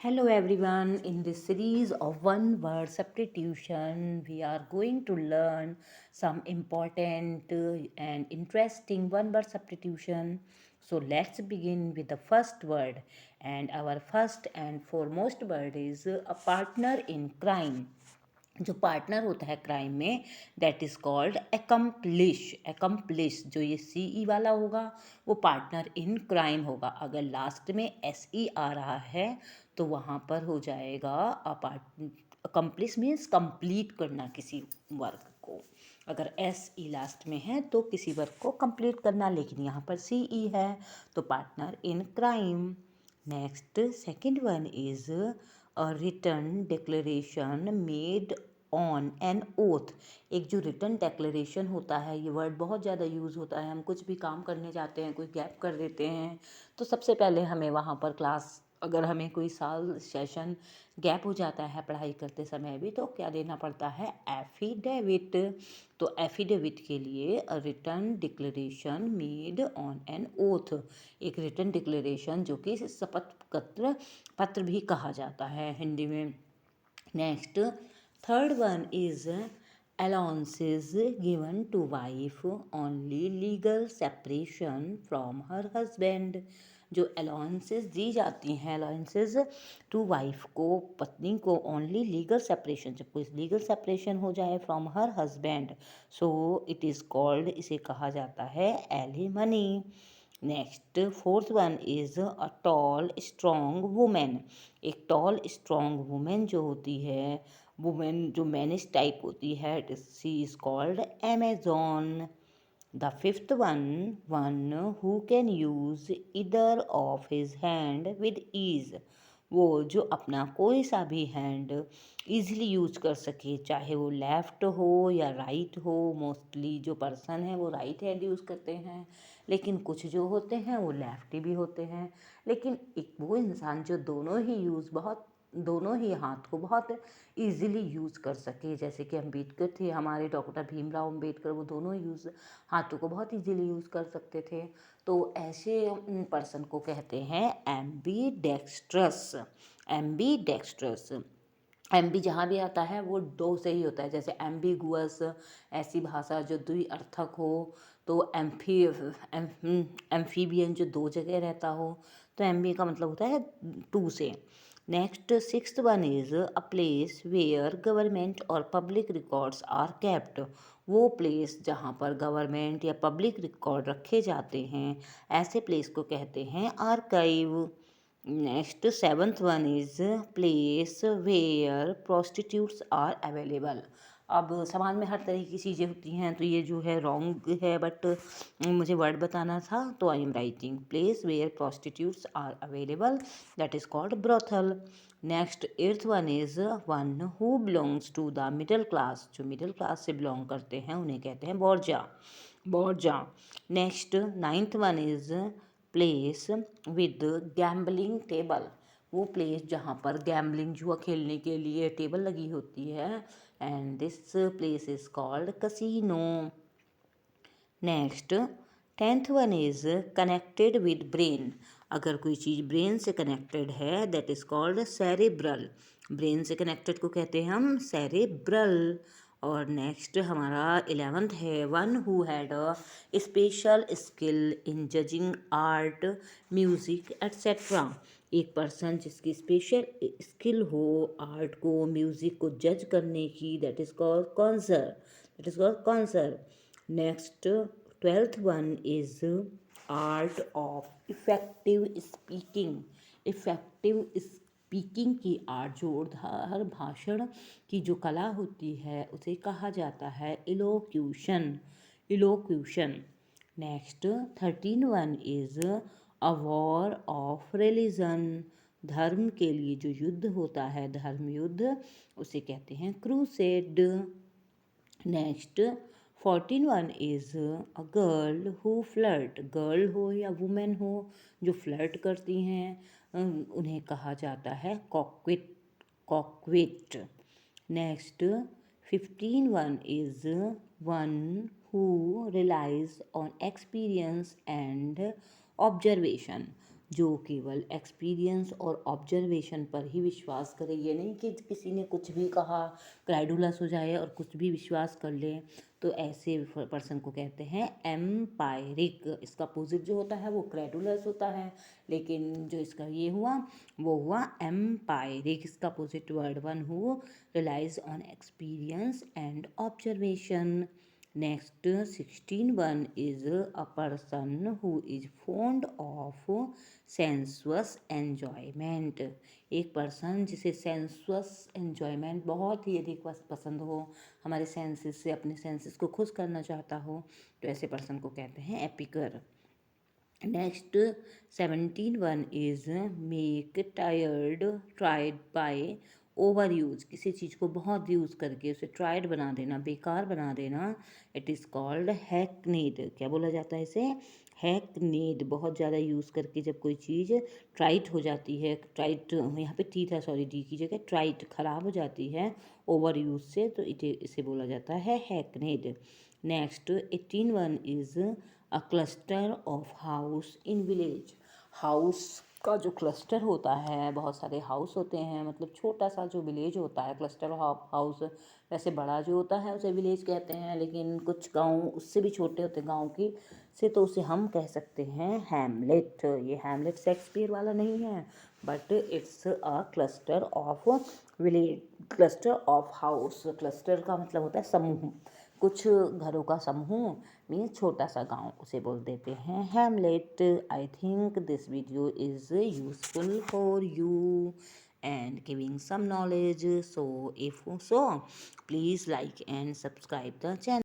Hello everyone, in this series of one word substitution, we are going to learn some important and interesting one word substitution. So let's begin with the first word, and our first and foremost word is a partner in crime. जो partner होता है crime में that is called accomplish जो ये सी ई वाला होगा वो partner in crime होगा। अगर लास्ट में एस ई आ रहा है तो वहाँ पर हो जाएगा अकम्प्लिश मीन्स कंप्लीट करना किसी वर्क को। अगर एस ई लास्ट में है तो किसी वर्क को कंप्लीट करना, लेकिन यहाँ पर सी ई है तो partner in crime. Next second one is a written declaration made on an oath. एक जो रिटन डिक्लेरेशन होता है, ये वर्ड बहुत ज़्यादा यूज़ होता है। हम कुछ भी काम करने जाते हैं, कोई गैप कर देते हैं तो सबसे पहले हमें वहाँ पर क्लास, अगर हमें कोई साल सेशन गैप हो जाता है पढ़ाई करते समय भी, तो क्या देना पड़ता है, एफिडेविट। तो एफिडेविट के लिए a written declaration made on an oath, एक रिटन डिक्लेरेशन जो कि शपथ पत्र भी कहा जाता है हिंदी में। Next third one is allowances given to wife only legal separation from her husband। जो अलाउंसेस दी जाती हैं, अलाउंसेस टू वाइफ को, पत्नी को, ओनली लीगल सेपरेशन, जब कोई लीगल सेपरेशन हो जाए from her husband, so it is called, इसे कहा जाता है alimony. Next fourth one is a tall strong women. एक टॉल स्ट्रॉन्ग वुमेन जो होती है, वुमेन जो मैनिश टाइप होती है, she is called Amazon. The fifth one who can use either of his hand with ease. वो जो अपना कोई सा भी हैंड ईजिली यूज कर सके, चाहे वो लेफ्ट हो या राइट हो। मोस्टली जो पर्सन है वो राइट हैंड यूज़ करते हैं, लेकिन कुछ जो होते हैं वो लेफ्ट भी होते हैं। लेकिन एक वो इंसान जो दोनों ही हाथ को बहुत इजीली यूज़ कर सके, जैसे कि अम्बेडकर थे हमारे, डॉक्टर भीमराव अम्बेडकर, वो दोनों हाथों को बहुत इजीली यूज़ कर सकते थे। तो ऐसे पर्सन को कहते हैं एम्बीडेक्स्ट्रस। एम्बीडेक्स्ट्रस, एम्बी जहाँ भी आता है वो दो से ही होता है, जैसे एम्बिगुअस, ऐसी भाषा जो द्विअर्थक हो। तो एम्फीबियन जो दो जगह रहता हो, तो एम्बी का मतलब होता है टू से। Next sixth one is a place where government और पब्लिक रिकॉर्ड्स आर केप्ट। वो प्लेस जहाँ पर गवर्नमेंट या पब्लिक रिकॉर्ड रखे जाते हैं, ऐसे प्लेस को कहते हैं archive. Next seventh one is place where prostitutes are available. अब समाज में हर तरह की चीज़ें होती हैं, तो ये जो है रॉन्ग है, बट मुझे वर्ड बताना था तो I am writing place where prostitutes are available, that is called brothel. Next eighth one is one who belongs to the middle class. जो मिडिल क्लास से बिलोंग करते हैं उन्हें कहते हैं bourgeois, bourgeois. Next ninth one is place with gambling table. वो place जहाँ पर गैम्बलिंग, जुआ खेलने के लिए टेबल लगी होती है, and this place is called casino. Next tenth one is connected with brain. अगर कोई चीज़ ब्रेन से कनेक्टेड है that is called cerebral. Brain से कनेक्टेड को कहते हैं हम सेरेब्रल। और नेक्स्ट हमारा 11th है one who had a special skill in judging art, music etcetera. एक पर्सन जिसकी स्पेशल स्किल हो आर्ट को, म्यूज़िक को जज करने की, that is called connoisseur, that is called connoisseur. Next 12th one is art of effective speaking. Effective speaking की art, जो ऊर्ध्वाधर भाषण की जो कला होती है उसे कहा जाता है elocution, elocution. Next 13 one is a war of religion. धर्म के लिए जो युद्ध होता है, धर्म युद्ध, उसे कहते हैं crusade. Next 14 one is a girl who flirt. Girl हो या वुमेन हो जो फ्लर्ट करती हैं उन्हें कहा जाता है coquette, coquette. Next 15 one is one who relies on experience and observation. जो केवल एक्सपीरियंस और ऑब्जर्वेशन पर ही विश्वास करे। ये नहीं कि किसी ने कुछ भी कहा क्रेडुलस हो जाए और कुछ भी विश्वास कर ले, तो ऐसे पर्सन को कहते हैं एम्पायरिक। इसका अपोजिट जो होता है वो क्रेडुलस होता है, लेकिन जो इसका ये हुआ वो हुआ एम्पायरिक। इसका opposite word one who relies on experience and observation. Next 16 is a person who is fond of sensuous enjoyment। एक पर्सन जिसे सेंसुअस एन्जॉयमेंट बहुत ही अधिक पसंद हो, हमारे सेंसेस से अपने सेंसेस को खुश करना चाहता हो, तो ऐसे पर्सन को कहते हैं एपिकर। Next 17 is made trite by overuse. किसी चीज़ को बहुत यूज़ करके उसे ट्राइड बना देना, बेकार बना देना, इट इज़ कॉल्ड हैकनीड। क्या बोला जाता है इसे? हैकनीड। बहुत ज़्यादा यूज़ करके जब कोई चीज़ ट्राइट हो जाती है, ट्राइट यहाँ पे टी था, सॉरी डी की जगह, ट्राइट खराब हो जाती है ओवर यूज से, तो इसे बोला जाता है hackneyed. Next 18 is a cluster of house in village. House का जो क्लस्टर होता है, बहुत सारे हाउस होते हैं, मतलब छोटा सा जो विलेज होता है, क्लस्टर ऑफ हाउस। वैसे बड़ा जो होता है उसे विलेज कहते हैं, लेकिन कुछ गांव उससे भी छोटे होते हैं गांव की से, तो उसे हम कह सकते हैं हैमलेट। ये हैमलेट शेक्सपियर वाला नहीं है, but it's a cluster of village, cluster of house. Cluster का मतलब होता है समूह, कुछ घरों का समूह में छोटा सा गांव, उसे बोल देते हैं Hamlet. I think this video is useful for you and giving some knowledge, so if so please like and subscribe the channel.